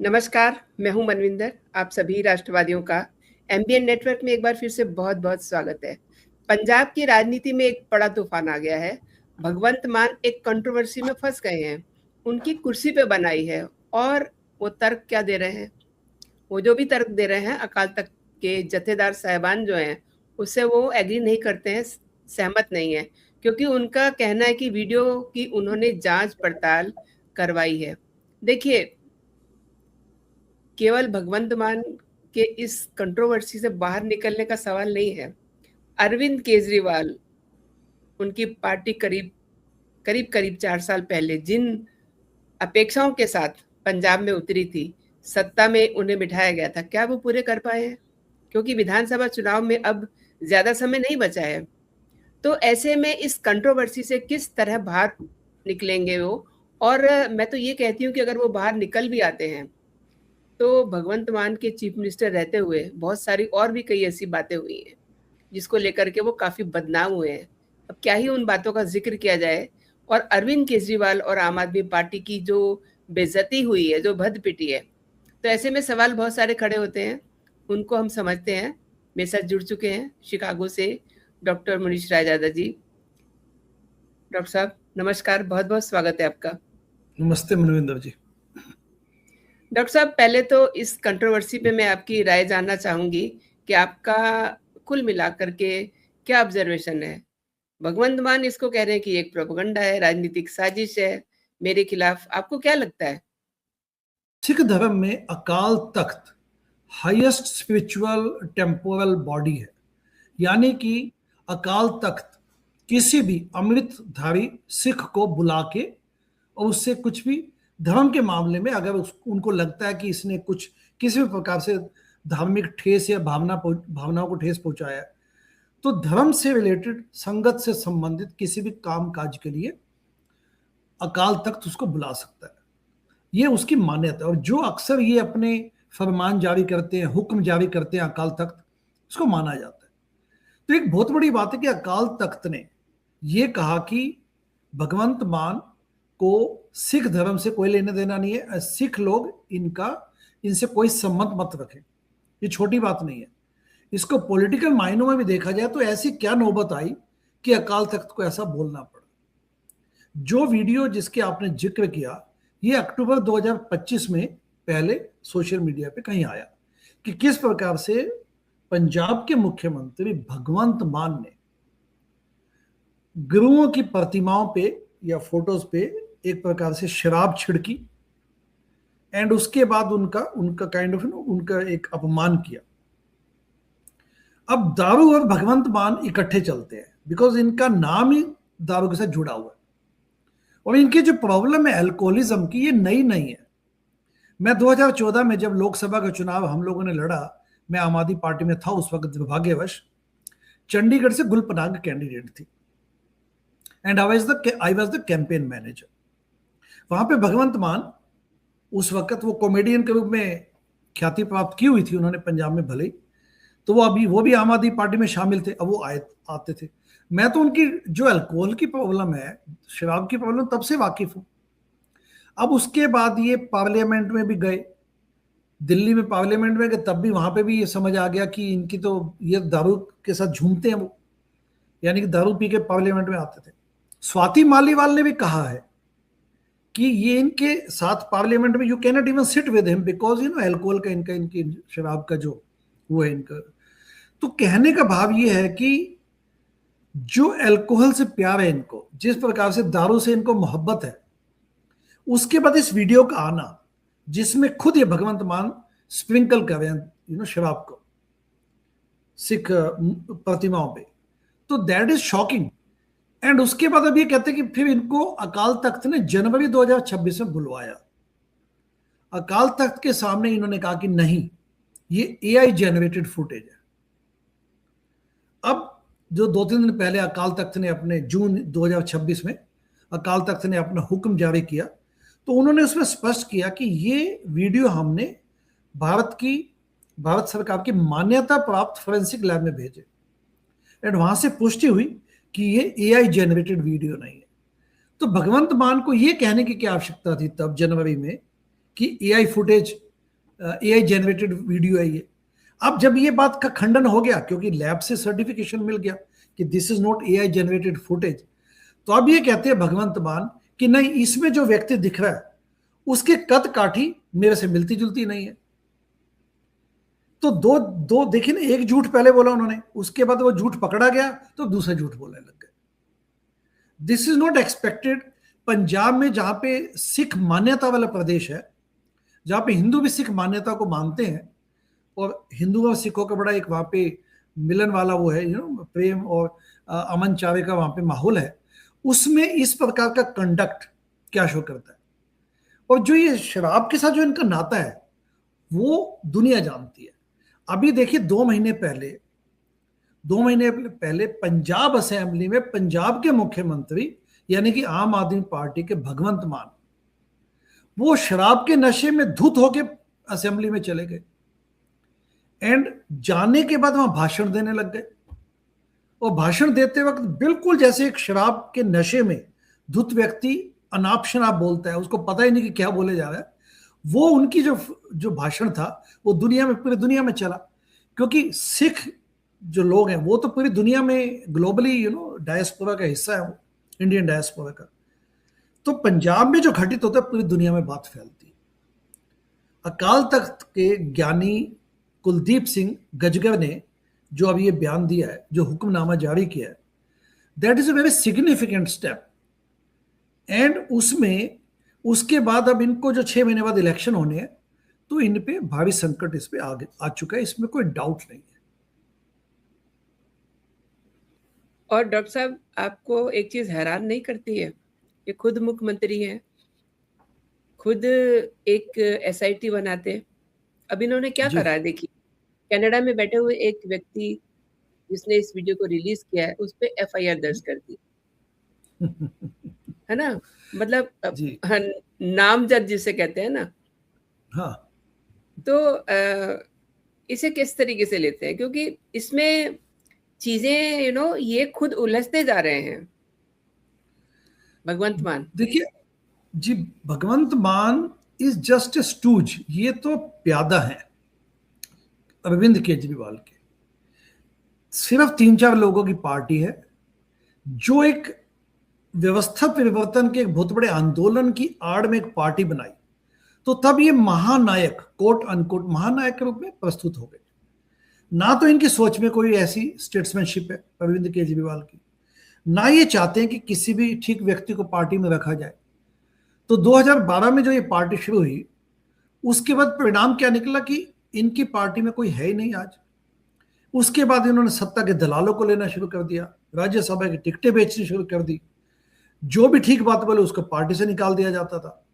नमस्कार, मैं हूँ मनविंदर, आप सभी राष्ट्रवादियों का एमबीएन नेटवर्क में एक बार फिर से बहुत-बहुत स्वागत है। पंजाब की राजनीति में एक बड़ा तूफान आ गया है। भगवंत मान एक कंट्रोवर्सी में फँस गए हैं। उनकी कुर्सी पे बनाई है और वो तर्क क्या दे रहे हैं? वो जो भी तर्क दे रहे हैं, अकाल तख्त के जत्थेदार साहिबान जो हैं, उससे वो एग्री नहीं करते हैं, सहमत नहीं हैं, क्योंकि उनका कहना है कि वीडियो की उन्होंने जाँच-पड़ताल करवाई है। देखिए, केवल भगवंत मान के इस कंट्रोवर्सी से बाहर निकलने का सवाल नहीं है। अरविंद केजरीवाल, उनकी पार्टी करीब-करीब 4 साल पहले जिन अपेक्षाओं के साथ पंजाब में उतरी थी, सत्ता में उन्हें बिठाया गया था, क्या वो पूरे कर पाए हैं? क्योंकि विधानसभा चुनाव में अब ज़्यादा समय नहीं बचा है। तो ऐसे में इस कंट्रोवर्सी से किस तरह बाहर निकलेंगे वो? और मैं तो ये कहती हूँ कि अगर वो बाहर निकल भी आते हैं, तो भगवंत मान के चीफ मिनिस्टर रहते हुए बहुत सारी और भी कई ऐसी बातें हुई हैं, जिसको लेकर के वो काफ़ी बदनाम हुए हैं। अब क्या ही उन बातों का ज़िक्र किया जाए और अरविंद केजरीवाल और आम आदमी पार्टी की जो बेइज़्ज़ती हुई है, जो भद्द-पिटी है, तो ऐसे में सवाल बहुत सारे खड़े होते हैं, उनको हम समझते हैं। मेरे साथ जुड़ चुके हैं शिकागो से डॉक्टर मनीष रायजादा जी। डॉक्टर साहब नमस्कार, बहुत-बहुत स्वागत है आपका। नमस्ते मनविंदर जी। डॉक्टर साहब पहले तो इस कंट्रोवर्सी पे मैं आपकी राय जानना चाहूँगी कि आपका कुल मिलाकर के क्या ऑब्जर्वेशन है? भगवंत मान इसको कह रहे हैं कि एक प्रोपेगेंडा है, राजनीतिक साजिश है मेरे खिलाफ, आपको क्या लगता है? सिख धर्म में Akal Takht highest spiritual temporal body है, यानी कि अकाल तख्त किसी भी अमृतधारी सिख को बुला के और उससे कुछ भी धर्म के मामले में अगर उनको लगता है कि इसने कुछ किसी भी प्रकार से धार्मिक ठेस या भावनाओं को ठेस पहुंचाया है, तो धर्म से रिलेटेड संगत से संबंधित किसी भी काम काज के लिए अकाल तख्त उसको बुला सकता है। ये उसकी मान्यता है। और जो अक्सर ये अपने फरमान जारी करते हैं, हुक्म जारी करते हैं अकाल तख्त, इसको माना जाता है। तो एक बहुत बड़ी बात है कि अकाल तख्त ने ये कहा कि भगवंत मान को सिख धर्म से कोई लेने देना नहीं है, सिख लोग इनसे कोई संबंध मत रखें। ये छोटी बात नहीं है। इसको पॉलिटिकल मायनों में भी देखा जाए तो ऐसी क्या नौबत आई कि अकाल तख्त को ऐसा बोलना पड़ा। जो वीडियो जिसके आपने जिक्र किया, ये अक्टूबर 2025 में पहले सोशल मीडिया पे कहीं आया कि किस प्रकार से पंजाब के मुख्यमंत्री भगवंत मान ने गुरुओं की प्रतिमाओं पे या फोटोज पे एक प्रकार से शराब छिड़की एंड उसके बाद उनका उनका काइंड ऑफ उनका एक अपमान किया। अब दारू और भगवंत मान इकट्ठे चलते हैं बिकॉज इनका नाम ही दारू के साथ जुड़ा हुआ है। और इनकी जो प्रॉब्लम है अल्कोहलिज्म की, ये नई नहीं है। मैं 2014 में जब लोकसभा का चुनाव हम लोगों ने लड़ा, मैं आम आदमी पार्टी में था उस वक्त, दुर्भाग्यवश चंडीगढ़ से गुलपनाग कैंडिडेट थी and I was the campaign manager. वहां पे भगवंत मान उस वक्त वो कॉमेडियन के रूप में ख्याति प्राप्त की हुई थी उन्होंने पंजाब में, भले ही, तो वो भी आम आदमी पार्टी में शामिल थे। अब वो आते थे। मैं तो उनकी जो अल्कोहल की प्रॉब्लम है, शराब की प्रॉब्लम, तब से वाकिफ हूं। अब उसके बाद ये पार्लियामेंट में भी गए, दिल्ली में पार्लियामेंट में गए, तब भी वहां पे भी ये समझ आ गया कि इनकी तो ये दारू के साथ झूमते हैं वो, यानी कि दारू पी के पार्लियामेंट में आते थे। स्वाति मालीवाल ने भी कहा है कि ये इनके साथ पार्लियामेंट में you can not even sit with him because alcohol का इनकी शराब का जो वो है इनका। तो कहने का भाव ये है कि जो अल्कोहल से प्यार है इनको, जिस प्रकार से दारू से इनको मोहब्बत है, उसके बाद इस वीडियो का आना जिसमें खुद ये भगवंत मान स्प्रिंकल कर रहे हैं शराब को सिख प्रतिमाओं पे, तो दैट इज शॉकिंग। एंड उसके बाद अब ये कहते हैं कि फिर इनको अकाल तख्त ने जनवरी 2026 में बुलवाया। अकाल तख्त के सामने इन्होंने कहा कि नहीं, ये एआई जनरेटेड फुटेज है। अब जो 2-3 दिन पहले अकाल तख्त ने अपने जून 2026 में अकाल तख्त ने अपना हुक्म जारी किया, तो उन्होंने उसमें स्पष्ट किया कि ये वीडियो हमने भारत सरकार की मान्यता प्राप्त फोरेंसिक लैब में भेजे एंड वहां से पुष्टि हुई कि ये एआई जनरेटेड वीडियो नहीं है। तो भगवंत मान को ये कहने की क्या आवश्यकता थी तब जनवरी में कि AI footage AI generated video है ये। अब जब ये बात का खंडन हो गया, क्योंकि लैब से सर्टिफिकेशन मिल गया कि this is not AI generated footage, तो अब ये कहते हैं भगवंत मान कि नहीं, इसमें जो व्यक्ति दिख रहा है उसके कद काठी मेरे से मिलती जुलती नहीं है। तो दो दो देखिए ना, एक झूठ पहले बोला उन्होंने, उसके बाद वो झूठ पकड़ा गया तो दूसरा झूठ बोलने लग गए। This is not expected. Punjab में जहां पे सिख मान्यता वाला प्रदेश है, जहां पे हिंदू भी सिख मान्यता को मानते हैं, और हिंदुओं और सिखों का बड़ा एक वहां पे मिलन वाला वो है, प्रेम और अमन चावे का वहां पे माहौल है, उसमें इस प्रकार का कंडक्ट क्या शो करता है। और जो ये शराब के साथ जो इनका नाता है वो दुनिया जानती है। अभी देखिए 2 महीने पहले पंजाब असेंबली में पंजाब के मुख्यमंत्री यानी कि आम आदमी पार्टी के भगवंत मान, वो शराब के नशे में धुत होके असेंबली में चले गए, एंड जाने के बाद वहां भाषण देने लग गए। और भाषण देते वक्त बिल्कुल जैसे एक शराब के नशे में धुत व्यक्ति अनाप शनाप बोलता है, उसको पता ही नहीं कि क्या बोले जा रहा है, वो उनकी जो भाषण था वो पूरी दुनिया में चला। क्योंकि सिख जो लोग हैं वो तो पूरी दुनिया में ग्लोबली डायस्पोरा का हिस्सा है, वो इंडियन डायस्पोरा का। तो पंजाब में जो घटित होता है पूरी दुनिया में बात फैलती है। अकाल तख्त के ज्ञानी कुलदीप सिंह गजगर ने जो अब ये बयान दिया है, जो हुक्मनामा जारी किया है, that is a very significant step. And उसके बाद अब इनको जो 6 महीने बाद इलेक्शन होने हैं, तो इन पे भारी संकट इस पे आ चुका है, इसमें कोई डाउट नहीं है। और डॉक्टर साहब, आपको एक चीज हैरान नहीं करती है कि खुद मुख्यमंत्री हैं, खुद एक SIT बनाते हैं। अब इन्होंने क्या जी। करा है देखिए, कनाडा में बैठे हुए एक व्यक्ति जिसने इस वीडियो को रिलीज किया है उस पे FIR दर्ज कर दी है ना। मतलब जी। हाँ, नामजद जिसे कहते हैं ना। हाँ। तो इसे किस तरीके से लेते हैं, क्योंकि इसमें चीजें ये खुद उलझते जा रहे हैं भगवंत मान। देखिए जी, भगवंत मान इज जस्ट ए स्टूज, ये तो प्यादा है अरविंद केजरीवाल के। सिर्फ 3-4 लोगों की पार्टी है जो एक व्यवस्था परिवर्तन के एक बहुत बड़े आंदोलन की आड़ में एक पार्टी बनाई, तो तब ये महानायक कोट अनकोट महानायक के रूप में प्रस्तुत हो गए। ना तो इनकी सोच में कोई ऐसी स्टेट्समैनशिप है अरविंद केजरीवाल की, ना ये चाहते हैं कि किसी भी ठीक व्यक्ति को पार्टी में रखा जाए। तो 2012 में जो ये पार्टी शुरू हुई, उसके बाद परिणाम क्या निकला कि इनकी पार्टी में कोई है ही नहीं आज। उसके बाद इन्होंने सत्ता के दलालों को लेना शुरू कर दिया, राज्यसभा की टिकटें बेचनी शुरू कर दी, जो भी ठीक बात बोले उसको पार्टी से निकाल दिया जाता था।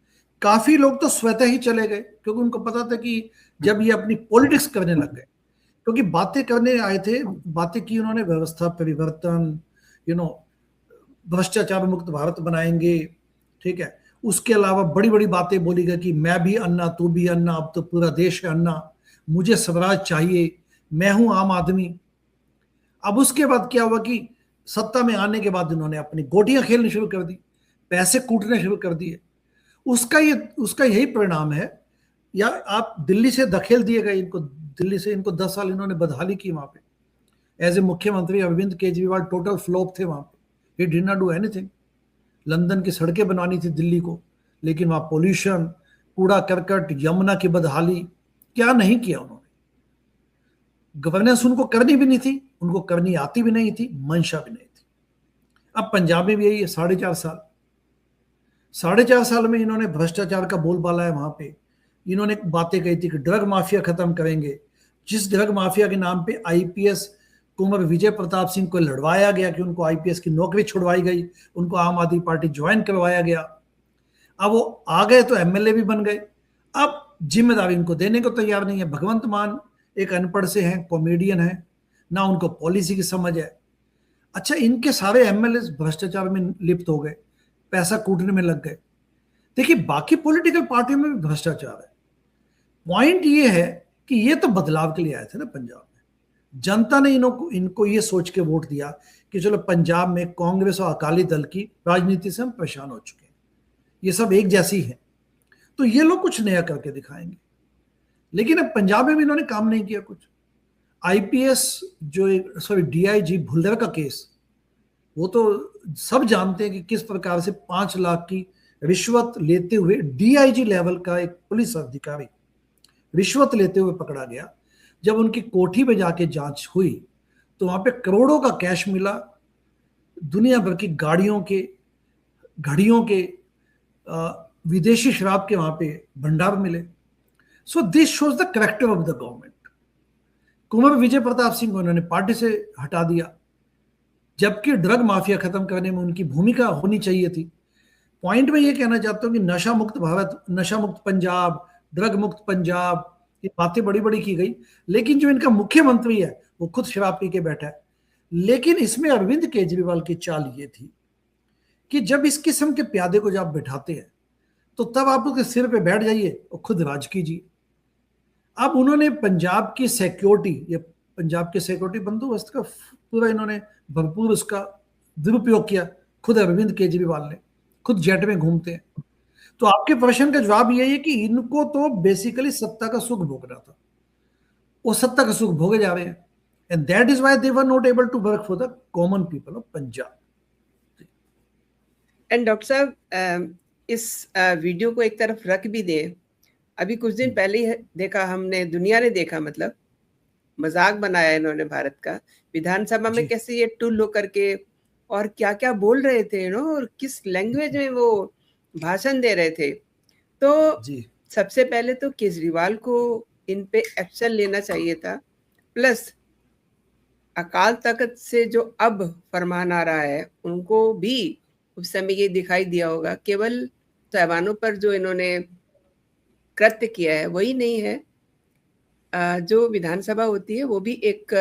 काफी लोग तो स्वतः ही चले गए, क्योंकि उनको पता था कि जब ये अपनी पॉलिटिक्स करने लग गए, क्योंकि बातें करने आए थे, बातें की उन्होंने व्यवस्था परिवर्तन, भ्रष्टाचार मुक्त भारत बनाएंगे, ठीक है। उसके अलावा बड़ी बड़ी बातें बोली गई कि मैं भी अन्ना तू भी अन्ना, अब तो पूरा देश है अन्ना, मुझे स्वराज चाहिए, मैं हूं आम आदमी। अब उसके बाद क्या हुआ कि सत्ता में आने के बाद इन्होंने अपनी गोटियां खेलनी शुरू कर दी, पैसे कूटने शुरू कर दिए। उसका यही परिणाम है। या आप दिल्ली से धकेल दिए गए इनको, दिल्ली से इनको 10 साल इन्होंने बदहाली की वहां पे। एज ए मुख्यमंत्री अरविंद केजरीवाल टोटल फ्लॉप थे वहां पे, he did not do anything. London की सड़कें बनानी थी दिल्ली को, लेकिन वहां पोल्यूशन, कूड़ा करकट, यमुना की बदहाली, क्या नहीं किया उन्होंने। गवर्नेंस उनको करनी भी नहीं थी, उनको करनी आती भी नहीं थी, मंशा भी नहीं थी। अब पंजाब में भी यही है, 4.5 साल में इन्होंने भ्रष्टाचार का बोलबाला है वहां पे। इन्होंने बातें कही थी कि ड्रग माफिया खत्म करेंगे, जिस ड्रग माफिया के नाम पे IPS कुंवर विजय प्रताप सिंह को लड़वाया गया कि उनको IPS की नौकरी छुड़वाई गई, उनको आम आदमी पार्टी ज्वाइन करवाया गया। अब वो आ गए तो MLA भी बन गए, अब जिम्मेदारी इनको देने को तैयार नहीं है। भगवंत मान एक अनपढ़ से हैं, कॉमेडियन है, ना उनको पॉलिसी की समझ है। अच्छा, इनके सारे MLA भ्रष्टाचार में लिप्त हो गए, पैसा कूटने में लग गए। देखिए बाकी पॉलिटिकल पार्टियों में भी भ्रष्टाचार है। पॉइंट ये है कि ये तो बदलाव के लिए आए थे ना पंजाब में, जनता ने इनको ये सोच के वोट दिया कि चलो पंजाब में कांग्रेस और अकाली दल की राजनीति से हम परेशान हो चुके हैं, ये सब एक जैसी है, तो ये लोग कुछ नया करके दिखाएंगे। लेकिन अब पंजाब में भी इन्होंने काम नहीं किया कुछ। आईपीएस जो सॉरी डीआईजी भुल्लर का केस, वो तो सब जानते हैं कि किस प्रकार से 5 लाख की रिश्वत लेते हुए डीआईजी लेवल का एक पुलिस अधिकारी रिश्वत लेते हुए पकड़ा गया। जब उनकी कोठी में जाके जांच हुई तो वहां पे करोड़ों का कैश मिला, दुनिया भर की गाड़ियों के, घड़ियों के, विदेशी शराब के वहां पे भंडार मिले। So this shows the character of the government. Kunwar Vijay Pratap Singh को उन्होंने पार्टी से हटा दिया, जबकि ड्रग माफिया खत्म करने में उनकी भूमिका होनी चाहिए थी। पॉइंट में यह कहना चाहता हूं कि नशा मुक्त भारत, नशा मुक्त पंजाब, ड्रग मुक्त पंजाब, ये बातें बड़ी बड़ी की गई, लेकिन जो इनका मुख्यमंत्री है वो खुद शराब पी के बैठा है। लेकिन इसमें अरविंद केजरीवाल की चाल ये थी कि जब इस किस्म के प्यादे को जब बैठाते हैं तो तब आप उसके सिर पे बैठ जाइए और खुद राज कीजिए। अब उन्होंने पंजाब की सिक्योरिटी या पंजाब के सिक्योरिटी बंदोबस्त का पूरा इन्होंने भरपूर उसका दुरुपयोग किया। खुद अरविंद केजरीवाल ने खुद जेट में घूमते हैं। तो आपके प्रश्न का जवाब यही है कि इनको तो बेसिकली सत्ता का सुख भोगना था, वो सत्ता का सुख भोगे जा रहे हैं, and that is why they were not able to work for the common people of Punjab. And doctor साहब, इस वीडियो को एक तरफ रख भी दें, अभी कुछ दिन पहले ही देखा हमने, दुनिया ने देखा, मतलब मजाक बनाया इन्होंने भारत का, विधानसभा में कैसे ये टुल होकर के और क्या क्या बोल रहे थे और किस लैंग्वेज में वो भाषण दे रहे थे। तो सबसे पहले तो केजरीवाल को इन पे एक्शन लेना चाहिए था, प्लस अकाल तख्त से जो अब फरमान आ रहा है उनको भी उस समय ये दिखाई दिया होगा, केवल तैवानों पर जो इन्होंने कृत्य किया है वही नहीं है, जो विधानसभा होती है वो भी एक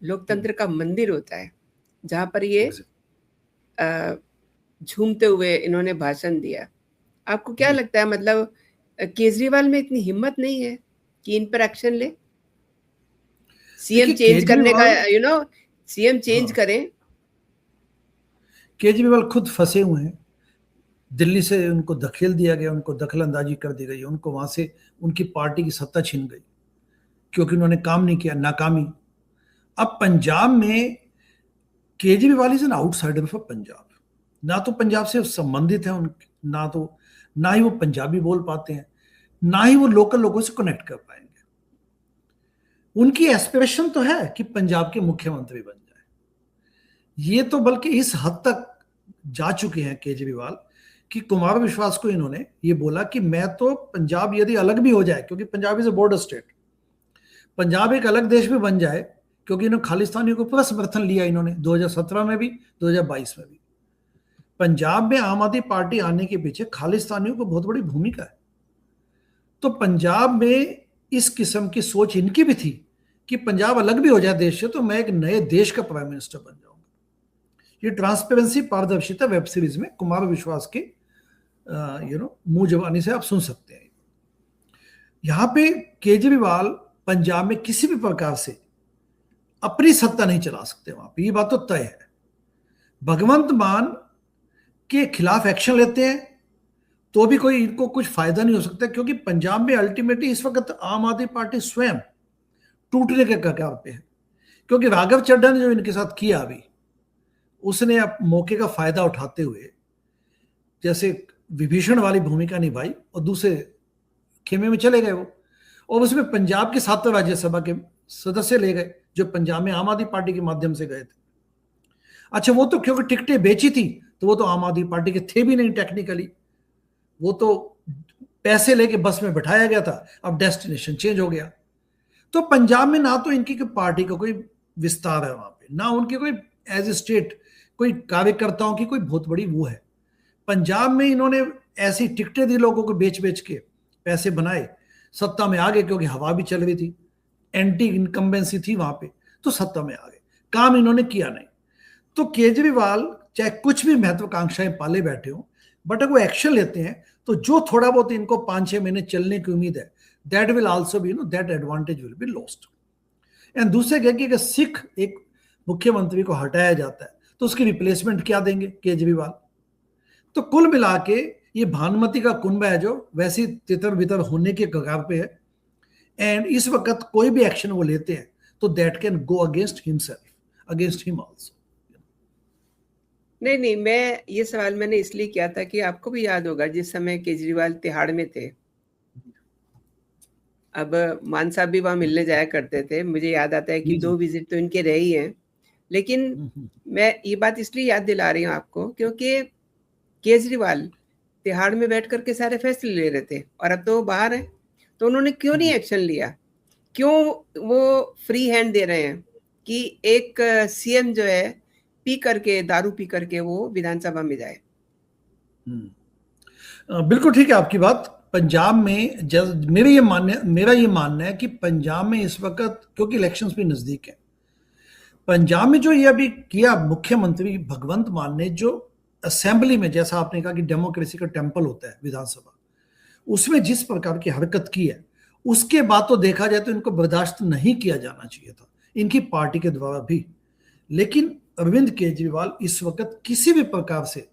लोकतंत्र का मंदिर होता है, जहां पर ये झूमते हुए इन्होंने भाषण दिया। आपको क्या लगता है, मतलब केजरीवाल में इतनी हिम्मत नहीं है कि इन पर एक्शन ले? सीएम चेंज करने का, सीएम चेंज करें। केजरीवाल खुद फंसे हुए हैं, दिल्ली से उनको धकेल दिया गया, उनको दखल अंदाजी कर दी गई, उनको वहां से उनकी पार्टी की सत्ता छीन गई क्योंकि उन्होंने काम नहीं किया, नाकामी। अब पंजाब में Kejriwal is an outsider for Punjab, ना तो पंजाब से संबंधित है उनके, ना ही वो पंजाबी बोल पाते हैं, ना ही वो लोकल लोगों से कनेक्ट कर पाएंगे। उनकी एस्पिरेशन तो है कि पंजाब के मुख्यमंत्री बन जाए, ये तो बल्कि इस हद तक जा चुके हैं केजरीवाल कि कुमार विश्वास को इन्होंने ये बोला कि मैं तो पंजाब यदि अलग भी हो जाए, क्योंकि Punjab is a border state, Punjab एक अलग देश भी बन जाए, क्योंकि इन्होंने खालिस्तानियों को पूरा समर्थन लिया इन्होंने 2017 में भी, 2022 में भी। पंजाब में आम आदमी पार्टी आने के पीछे खालिस्तानियों को बहुत बड़ी भूमिका है। तो पंजाब में इस किस्म की सोच इनकी भी थी कि पंजाब अलग भी हो जाए देश से तो मैं एक नए देश का प्राइम मिनिस्टर बन जाऊंगा। ये ट्रांसपेरेंसी, पारदर्शिता वेब सीरीज में कुमार विश्वास के मुंह जबानी से आप सुन सकते हैं। यहां पे केजरीवाल पंजाब में किसी भी प्रकार से अपनी सत्ता नहीं चला सकते, वहां पे ये बात तो तय है। भगवंत मान के खिलाफ एक्शन लेते हैं तो भी कोई इनको कुछ फायदा नहीं हो सकता, क्योंकि पंजाब में अल्टीमेटली इस वक्त आम आदमी पार्टी स्वयं टूटने के कगार पे है। क्योंकि राघव चड्ढा ने जो इनके साथ किया अभी, उसने अब मौके का फायदा उठाते हुए जैसे विभीषण वाली भूमिका निभाई और दूसरे खेमे में चले गए वो, और उसमें पंजाब के 7 राज्यसभा के सदस्य ले गए जो पंजाब में आम आदमी पार्टी के माध्यम से गए थे। अच्छा, वो तो क्योंकि टिकटें बेची थी तो वो तो आम आदमी पार्टी के थे भी नहीं टेक्निकली, वो तो पैसे लेके बस में बैठाया गया था, अब डेस्टिनेशन चेंज हो गया। तो पंजाब में ना तो इनकी पार्टी का कोई विस्तार है वहां पे, ना उनके कोई एज ए स्टेट कोई कार्यकर्ताओं की कोई बहुत बड़ी वो है। पंजाब में इन्होंने ऐसी टिकटें दी लोगों को, बेच बेच के पैसे बनाए, सत्ता में आ गए क्योंकि हवा भी चल रही थी, एंटी इनकम्बेंसी थी वहां पे, तो सत्ता में आ गए, काम इन्होंने किया नहीं। तो केजरीवाल चाहे कुछ भी महत्वाकांक्षाएं पाले बैठे हो, बट अगर वो एक्शन लेते हैं तो जो थोड़ा बहुत इनको 5-6 महीने चलने की उम्मीद है, that will also be that advantage will be lost. And दूसरे क्या कि अगर सिख एक मुख्यमंत्री को हटाया जाता है तो उसकी रिप्लेसमेंट क्या देंगे केजरीवाल। तो कुल मिला के ये भानुमति का कुंभ है जो वैसी तितर बितर होने के कगार पे है। एंड इस वक्त कोई भी एक्शन वो लेते हैं तो that can go against himself, against him also. नहीं नहीं, मैं ये सवाल मैंने इसलिए किया था कि आपको भी याद होगा जिस समय केजरीवाल तिहाड़ में थे, अब मान साहब भी वहाँ मिलने जाया करते थे, मुझे याद आता है कि 2 विजिट तो इनके रहे ही हैं। लेकिन मैं ये बात इसलिए याद दिला रही हूँ आपको क्योंकि केजरीवाल तिहाड़ में बैठ करके सारे फैसले ले रहे थे और अब तो वो बाहर हैं, तो उन्होंने क्यों नहीं एक्शन लिया? क्यों वो फ्री हैंड दे रहे हैं कि एक सीएम जो है पी करके, दारू पी करके वो विधानसभा में जाए? बिल्कुल ठीक है आपकी बात। पंजाब में मेरा ये मानना है कि पंजाब में इस वक्त, क्योंकि इलेक्शंस भी नजदीक है, पंजाब में जो ये अभी किया मुख्यमंत्री भगवंत मान ने, जो असेंबली में, जैसा आपने कहा कि डेमोक्रेसी का टेम्पल होता है विधानसभा, उसमें जिस प्रकार की हरकत की है, उसके बाद तो देखा जाए तो इनको बर्दाश्त नहीं किया जाना चाहिए था, इनकी पार्टी के द्वारा भी। लेकिन अरविंद केजरीवाल इस वक्त किसी भी प्रकार से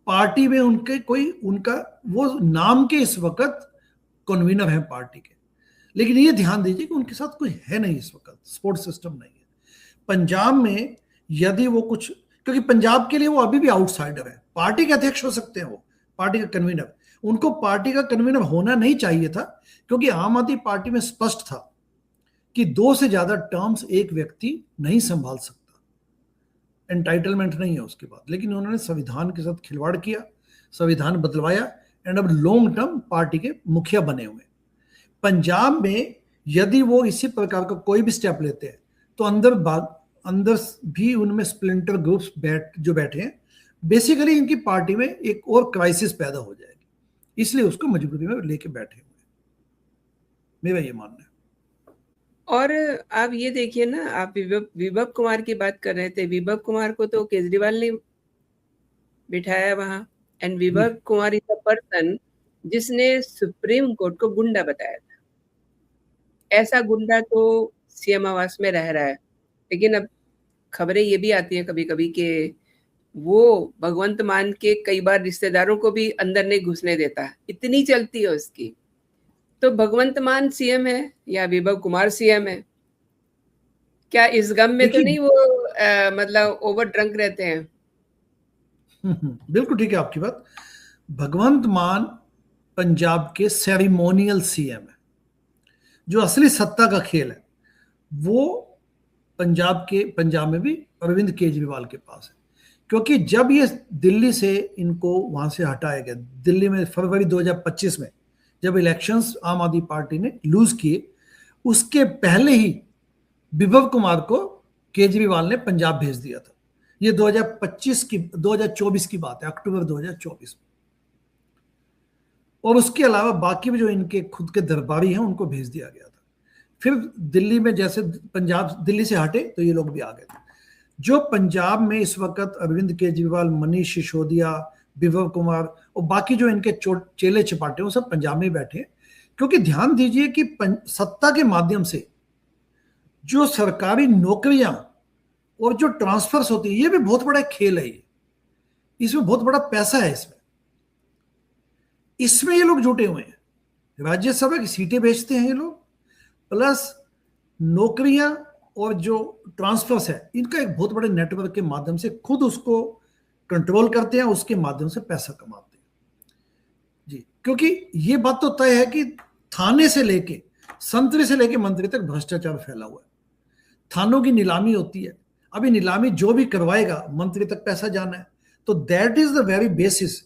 पार्टी में उनके कोई, उनका वो नाम के इस वक्त कन्वीनर है पार्टी के, लेकिन ये ध्यान दीजिए कि उनके साथ कोई है नहीं इस वक्त, सपोर्ट सिस्टम नहीं है पंजाब में। यदि वो कुछ, क्योंकि पंजाब के लिए वो अभी भी आउटसाइडर है, पार्टी के अध्यक्ष हो सकते हैं वो, पार्टी का कन्वीनर, उनको पार्टी का कन्वीनर होना नहीं चाहिए था, क्योंकि आम आदमी पार्टी में स्पष्ट था कि 2 से ज्यादा टर्म्स एक व्यक्ति नहीं संभाल सकता, एंटाइटलमेंट नहीं है उसके बाद। लेकिन उन्होंने संविधान के साथ खिलवाड़ किया, संविधान बदलवाया, एंड अब लॉन्ग टर्म पार्टी के मुखिया बने हुए। पंजाब में यदि वो इसी प्रकार का कोई भी स्टेप लेते हैं तो अंदर भी उनमें स्प्लिंटर ग्रुप्स जो बैठे हैं, बेसिकली इनकी पार्टी में एक और क्राइसिस पैदा हो जाएगी, इसलिए उसको मजबूरी में लेके बैठे हुए, मेरा ये मानना है। और आप ये देखिए ना, आप विभव कुमार की बात कर रहे थे, विभव कुमार को तो केजरीवाल ने बिठाया वहां, एंड विभव कुमार इज अ पर्सन जिसने सुप्रीम कोर्ट को गुंडा बताया था। ऐसा गुंडा तो सीएम आवास में रह रहा है, लेकिन अब खबरें ये भी आती हैं कभी कभी कि वो भगवंत मान के कई बार रिश्तेदारों को भी अंदर नहीं घुसने देता, इतनी चलती है उसकी। तो भगवंत मान सीएम है या विभव कुमार सीएम है? क्या इस गम में तो नहीं वो मतलब ओवर ड्रंक रहते हैं? बिल्कुल ठीक है आपकी बात। भगवंत मान पंजाब के सेरेमोनियल सीएम है, जो असली सत्ता का खेल है वो पंजाब में भी अरविंद केजरीवाल के पास है। क्योंकि जब ये दिल्ली से इनको वहां से हटाया गया, दिल्ली में फरवरी 2025 में जब इलेक्शंस आम आदमी पार्टी ने लूज किए, उसके पहले ही विभव कुमार को केजरीवाल ने पंजाब भेज दिया था। ये 2024 की बात है, अक्टूबर 2024 में। और उसके अलावा बाकी भी जो इनके खुद के दरबारी हैं उनको भेज दिया गया था। फिर दिल्ली में जैसे पंजाब दिल्ली से हटे तो ये लोग भी आ गए थे। जो पंजाब में इस वक्त अरविंद केजरीवाल, मनीष सिसोदिया, विभव कुमार और बाकी जो इनके चेले चपाटे वो सब पंजाब में बैठे हैं। क्योंकि ध्यान दीजिए कि सत्ता के माध्यम से जो सरकारी नौकरियां और जो ट्रांसफर्स होती है, ये भी बहुत बड़ा खेल है। इसमें बहुत बड़ा पैसा है। इसमें ये लोग जुटे हुए हैं। राज्यसभा की सीटें बेचते हैं ये लोग, प्लस नौकरियां और जो ट्रांसफर्स है, इनका एक बहुत बड़े नेटवर्क के माध्यम से खुद उसको कंट्रोल करते हैं, उसके माध्यम से पैसा कमाते हैं जी। क्योंकि ये बात तो तय है कि थाने से लेके संतरी से लेके मंत्री तक भ्रष्टाचार फैला हुआ है। थानों की नीलामी होती है, अभी नीलामी जो भी करवाएगा मंत्री तक पैसा जाना है, तो that is the very basis.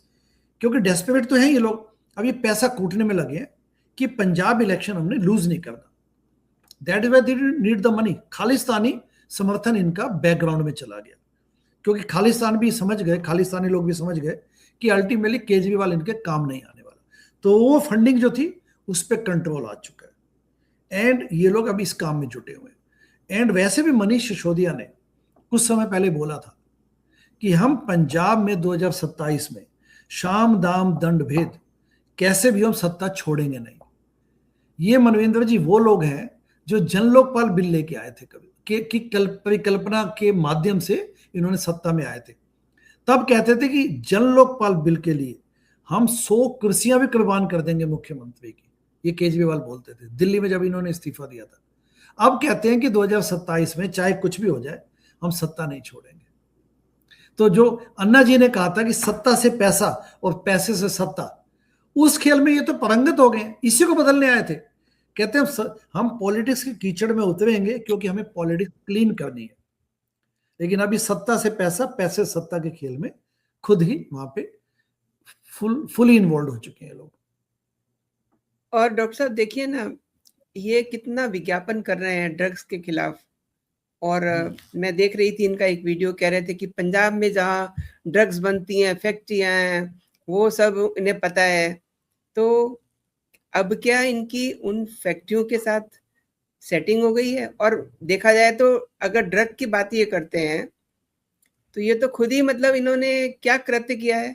क्योंकि डेस्परेट तो है ये लोग, अब ये पैसा कूटने में लगे हैं कि पंजाब इलेक्शन हमने लूज नहीं करना। That is why they need the money. Khalistani समर्थन इनका बैकग्राउंड में चला गया, क्योंकि खालिस्तान भी समझ गए, खालिस्तानी लोग भी समझ गए कि अल्टीमेटली केजरीवाल इनके काम नहीं आने वाला। तो वो फंडिंग जो थी उस पर कंट्रोल आ चुका है, एंड ये लोग अभी इस काम में जुटे हुए हैं। एंड वैसे भी मनीष सिसोदिया ने कुछ समय पहले बोला था कि हम पंजाब में 2027 में शाम दाम दंड भेद कैसे भी हम सत्ता छोड़ेंगे नहीं। ये मनवेंद्र जी वो लोग हैं जो जन लोकपाल बिल लेके आए थे की परिकल्पना के माध्यम से इन्होंने सत्ता में आए थे। तब कहते थे कि जन लोकपाल बिल के लिए हम 100 कुर्सियां भी कुर्बान कर देंगे मुख्यमंत्री की, ये केजरीवाल बोलते थे दिल्ली में जब इन्होंने इस्तीफा दिया था। अब कहते हैं कि 2027 में चाहे कुछ भी हो जाए हम सत्ता नहीं छोड़ेंगे। तो जो अन्ना जी ने कहा था कि सत्ता से पैसा और पैसे से सत्ता, उस खेल में ये तो परंगत हो गए, इसी को बदलने आए थे। कहते हैं हम पॉलिटिक्स के कीचड़ में उतरेंगे क्योंकि हमें पॉलिटिक्स क्लीन करनी है, लेकिन अभी सत्ता से पैसा, पैसे से सत्ता के खेल में खुद ही वहां पे फुली इन्वॉल्व हो चुके हैं लोग। और डॉक्टर साहब देखिए ना, ये कितना विज्ञापन कर रहे हैं ड्रग्स के खिलाफ। और मैं देख रही थी इनका एक वीडियो, कह रहे थे कि पंजाब में जहाँ ड्रग्स बनती हैं, फैक्ट्रियां हैं, वो सब इन्हें पता है। तो अब क्या इनकी उन फैक्ट्रियों के साथ सेटिंग हो गई है? और देखा जाए तो अगर ड्रग की बात ये करते हैं तो ये तो खुद ही मतलब इन्होंने क्या कृत्य किया है,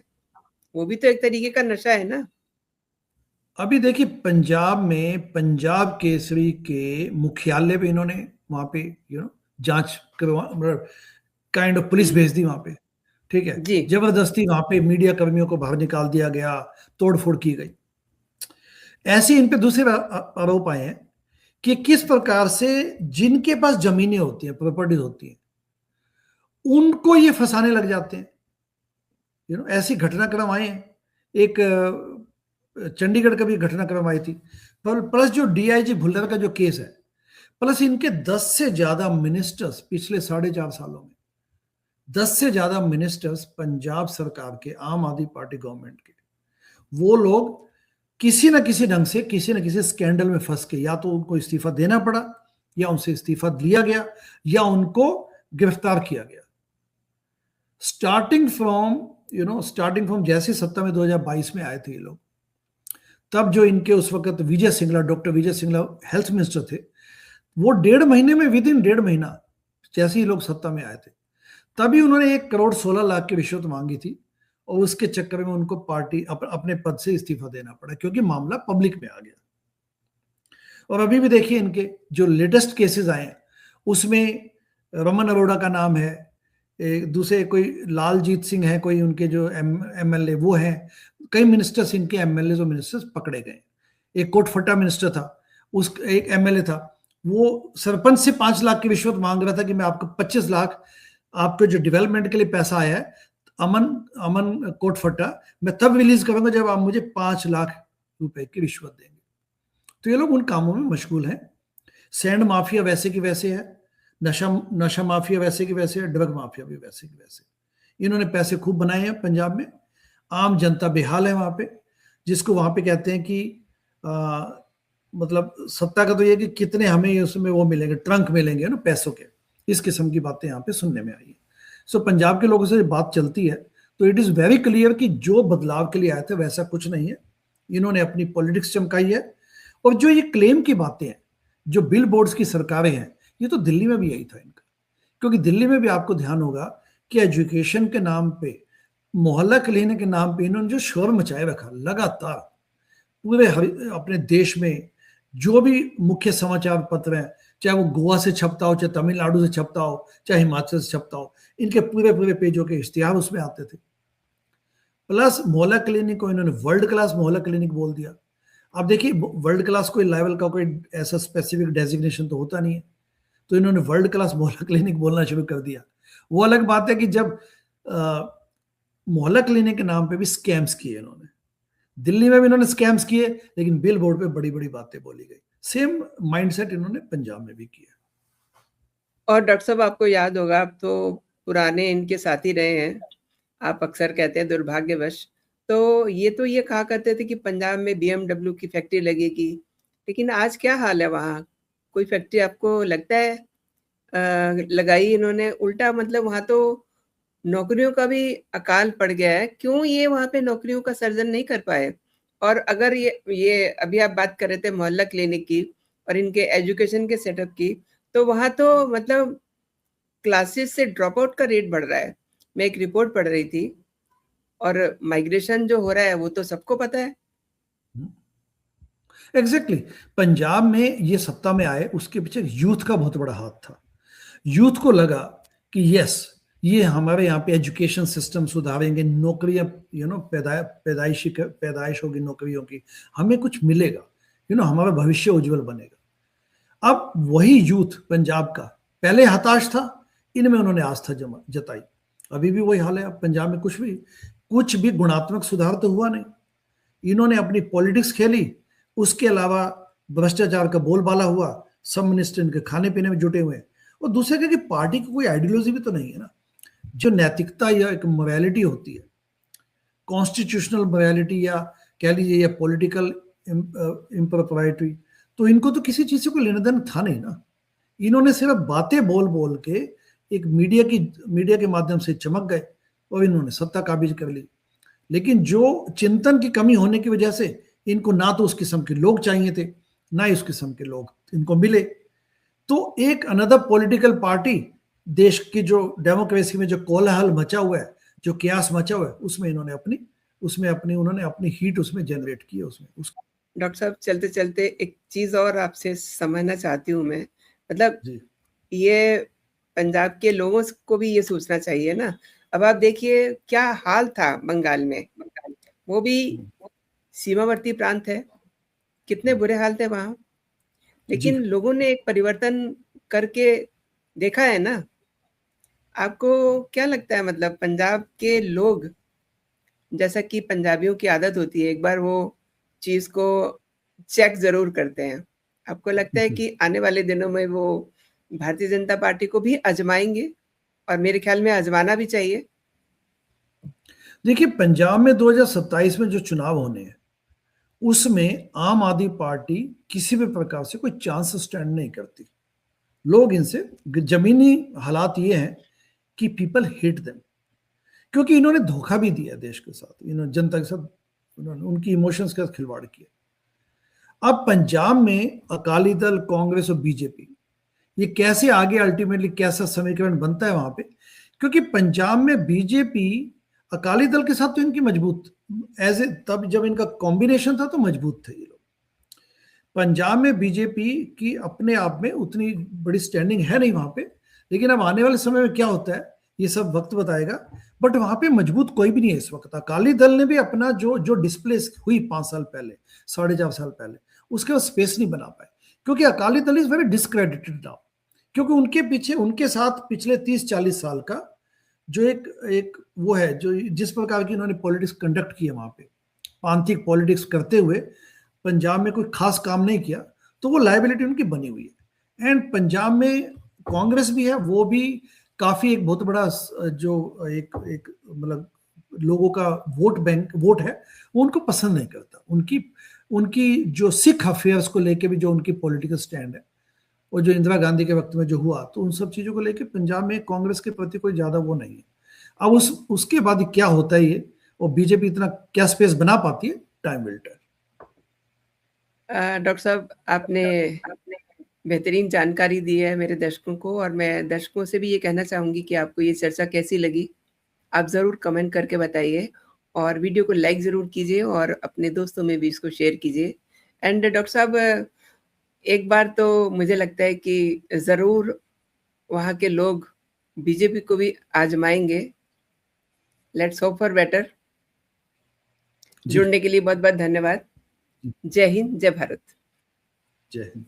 वो भी तो एक तरीके का नशा है ना। अभी देखिए पंजाब में पंजाब केसरी के मुख्यालय पे इन्होंने वहां पे जांच करवा, काइंड ऑफ पुलिस भेज दी वहां पे, ठीक है जी। जबरदस्ती वहां पे मीडिया कर्मियों को बाहर निकाल दिया गया, तोड़फोड़ की गई। ऐसे इन पे दूसरे आरोप आए हैं कि किस प्रकार से जिनके पास जमीनें होती हैं, प्रॉपर्टीज होती हैं, उनको ये फंसाने लग जाते हैं। ऐसी घटनाक्रम आए हैं। एक चंडीगढ़ का भी घटनाक्रम आई थी। पर प्लस जो डीआईजी भुल्लर का जो केस है, प्लस इनके 10 से ज्यादा मिनिस्टर्स पिछले 4.5 सालों में, 10 से ज्यादा मिनिस्टर्स पंजाब सरकार के, आम आदमी पार्टी गवर्नमेंट के, वो लोग किसी न किसी ढंग से किसी न किसी स्कैंडल में फंस के या तो उनको इस्तीफा देना पड़ा, या उनसे इस्तीफा लिया गया, या उनको गिरफ्तार किया गया। स्टार्टिंग फ्रॉम जैसे सत्ता में 2022 में आए थे ये लोग, तब जो इनके उस वक्त विजय सिंगला, डॉक्टर विजय सिंगला हेल्थ मिनिस्टर थे, वो 1.5 महीने में, विद इन 1.5 महीना जैसे ही लोग सत्ता में आए थे, तभी उन्होंने 1,16,00,000 की रिश्वत मांगी थी, और उसके चक्कर में उनको पार्टी अपने पद से इस्तीफा देना पड़ा क्योंकि मामला पब्लिक में आ गया। और अभी भी देखिए इनके जो लेटेस्ट केसेस आए हैं, उसमें रमन अरोड़ा का नाम है, दूसरे कोई लालजीत सिंह है, कोई उनके जो एमएलए वो हैं, कई मिनिस्टर्स इनके एमएलए और मिनिस्टर्स पकड़े गए। एक कोटफट्टा मिनिस्टर था, उस एक एमएलए था, वो सरपंच से 5 लाख की रिश्वत मांग रहा था कि मैं आपको 25 लाख, आपके जो डेवलपमेंट के लिए पैसा आया है अमन कोटफट्टा, मैं तब रिलीज करूंगा जब आप मुझे 5 लाख रुपए की रिश्वत देंगे। तो ये लोग उन कामों में मशगूल हैं। सैंड माफिया वैसे की वैसे है, नशा माफिया वैसे की वैसे है, ड्रग माफिया भी वैसे की वैसे। इन्होंने पैसे खूब बनाए हैं पंजाब में, आम जनता बेहाल है वहां पे, जिसको वहां पे कहते हैं कि मतलब सत्ता का तो ये कि कितने हमें उसमें वो मिलेंगे, ट्रंक मिलेंगे ना पैसों के, इस किस्म की बातें यहाँ पे सुनने में आई है। सो पंजाब के लोगों से बात चलती है तो इट इज वेरी क्लियर कि जो बदलाव के लिए आए थे वैसा कुछ नहीं है। इन्होंने अपनी पॉलिटिक्स चमकाई है। और जो ये क्लेम की बातें हैं, जो बिल बोर्ड्स की सरकारें हैं, ये तो दिल्ली में भी यही था इनका। क्योंकि दिल्ली में भी आपको ध्यान होगा कि एजुकेशन के नाम पे, मोहल्ला क्लिनिक के नाम पे इन्होंने जो शोर मचाए रखा लगातार पूरे अपने देश में, जो भी मुख्य समाचार पत्र हैं, चाहे वो गोवा से छपता हो, चाहे तमिलनाडु से छपता हो, चाहे हिमाचल से छपता हो, इनके पूरे पूरे पेजों के इश्तिहार उसमें आते थे। प्लस मोहल्ला क्लिनिक को इन्होंने वर्ल्ड क्लास मोहल्ला क्लिनिक बोल दिया। अब देखिए वर्ल्ड क्लास कोई लेवल का कोई ऐसा स्पेसिफिक डेजिग्नेशन तो होता नहीं है, तो इन्होंने वर्ल्ड क्लास मोहल्ला क्लिनिक बोलना शुरू कर दिया। वो अलग बात है कि जब मोहल्ला क्लिनिक के नाम पे भी स्कैम्स किए इन्होंने, दिल्ली में भी इन्होंने स्कैम्स किए, लेकिन बिल बोर्ड पे बड़ी बड़ी बातें बोली गई। सेम माइंडसेट इन्होंने पंजाब में भी किया। और डॉक्टर साहब आपको याद होगा, आप तो पुराने इनके साथी रहे हैं, आप अक्सर कहते हैं दुर्भाग्यवश, तो ये कहा करते थे कि पंजाब में BMW की फैक्ट्री लगेगी, लेकिन आज क्या हाल है वहाँ? कोई फैक्ट्री आपको लगता है लगाई इन्होंने? उल्टा मतलब वहाँ तो नौकरियों का भी अकाल पड़ गया है। क्यों ये वहाँ पे नौकरियों का सर्जन नहीं कर पाए? और अगर ये अभी आप बात कर रहे थे मोहल्ला क्लिनिक की और इनके एजुकेशन के सेटअप की, तो वहाँ तो मतलब क्लासेस से ड्रॉप आउट का रेट बढ़ रहा है। मैं एक रिपोर्ट पढ़ रही थी, और माइग्रेशन जो हो रहा है वो तो सबको पता है। एग्जैक्टली पंजाब में ये सत्ता में आए, उसके पीछे यूथ का बहुत बड़ा हाथ था। यूथ को लगा कि यस, ये हमारे यहाँ पे एजुकेशन सिस्टम सुधारेंगे, नौकरियां पैदाइश होगी नौकरियों की, हमें कुछ मिलेगा। हमारा भविष्य उज्जवल बनेगा। अब वही यूथ पंजाब का पहले हताश था, इनमें उन्होंने आस्था जताई, अभी भी वही हाल है। अब पंजाब में कुछ भी गुणात्मक सुधार तो हुआ नहीं। इन्होंने अपनी पॉलिटिक्स खेली, उसके अलावा भ्रष्टाचार का बोलबाला हुआ, सब मिनिस्टर इनके खाने पीने में जुटे हुए हैं। और दूसरे का कि पार्टी की कोई आइडियोलॉजी भी तो नहीं है ना, जो नैतिकता या एक मोरालिटी होती है, कॉन्स्टिट्यूशनल मोरालिटी या कह लीजिए या पॉलिटिकल इम्प्रॉपराइटी, तो इनको तो किसी चीज से कोई लेना देना था नहीं ना। इन्होंने सिर्फ बातें बोल बोल के एक मीडिया के माध्यम से चमक गए और इन्होंने सत्ता काबिज कर ली। लेकिन जो चिंतन की कमी होने की वजह से इनको ना तो उस किस्म के लोग चाहिए थे, ना ही उस किस्म के लोग इनको मिले। तो एक अनदर पॉलिटिकल पार्टी, देश की जो डेमोक्रेसी में जो कोलाहल मचा हुआ है, जो क्यास मचा हुआ है, उसमें उन्होंने अपनी हीट उसमें जनरेट की है उसमें। डॉक्टर साहब, चलते चलते एक चीज और आपसे समझना चाहती हूँ मैं, मतलब ये पंजाब के लोगों को भी ये सोचना चाहिए ना। अब आप देखिए क्या हाल था बंगाल में, वो भी सीमावर्ती प्रांत है, कितने बुरे हाल थे वहां, लेकिन लोगों ने एक परिवर्तन करके देखा है ना। आपको क्या लगता है, मतलब पंजाब के लोग, जैसा कि पंजाबियों की आदत होती है, एक बार वो चीज को चेक जरूर करते हैं, आपको लगता है कि आने वाले दिनों में वो भारतीय जनता पार्टी को भी आजमाएंगे? और मेरे ख्याल में आजमाना भी चाहिए। देखिए, पंजाब में 2027 में जो चुनाव होने हैं, उसमें आम आदमी पार्टी किसी भी प्रकार से कोई चांस स्टैंड नहीं करती। लोग इनसे, जमीनी हालात ये हैं कि पीपल हेट देम, क्योंकि इन्होंने धोखा भी दिया देश के साथ, इन्होंने जनता के साथ, उन्होंने उनकी इमोशंस के साथ खिलवाड़ किया। अब पंजाब में अकाली दल, कांग्रेस और बीजेपी, ये कैसे आगे अल्टीमेटली कैसा समीकरण बनता है वहां पे, क्योंकि पंजाब में बीजेपी अकाली दल के साथ तो इनकी मजबूत, तब जब इनका कॉम्बिनेशन था तो मजबूत थे ये लोग। पंजाब में बीजेपी की अपने आप में उतनी बड़ी स्टैंडिंग है नहीं वहां पे, लेकिन अब आने वाले समय में क्या होता है ये सब वक्त बताएगा। बट वहां पे मजबूत कोई भी नहीं है इस वक्त। अकाली दल ने भी अपना जो डिस्प्लेस हुई 5 साल पहले, 4.5 साल पहले, उसके बाद स्पेस नहीं बना पाए, क्योंकि Akali Dal is very discredited now, क्योंकि उनके पीछे, उनके साथ पिछले 30-40 साल का जो एक वो है, जो जिस प्रकार की इन्होंने पॉलिटिक्स कंडक्ट की है वहां पे, प्रांतिक पॉलिटिक्स करते हुए पंजाब में कोई खास काम नहीं किया, तो वो लाइबिलिटी उनकी बनी हुई है। एंड पंजाब में कांग्रेस भी है, वो भी काफी एक बहुत बड़ा जो एक मतलब लोगों का वोट है, वो उनको पसंद नहीं करता। उनकी जो सिख अफेयर्स को लेके भी जो उनकी पॉलिटिकल स्टैंड है, और जो इंदिरा गांधी के वक्त में जो हुआ, तो उन सब चीजों को लेके पंजाब में कांग्रेस के प्रति कोई ज्यादा वो नहीं है। अब उसके बाद क्या होता है ये, और बीजेपी इतना क्या स्पेस बना पाती है, टाइम विल टेल। डॉक्टर साहब, आपने बेहतरीन जानकारी दी है मेरे दर्शकों को, और मैं दर्शकों से भी ये कहना चाहूंगी कि आपको ये चर्चा कैसी लगी, आप ज़रूर कमेंट करके बताइए, और वीडियो को लाइक ज़रूर कीजिए और अपने दोस्तों में भी इसको शेयर कीजिए। एंड डॉक्टर साहब, एक बार तो मुझे लगता है कि ज़रूर वहाँ के लोग बीजेपी को भी आजमाएंगे। Let's hope for better. जुड़ने के लिए बहुत बहुत धन्यवाद। जय हिंद, जय भारत। जय हिंद।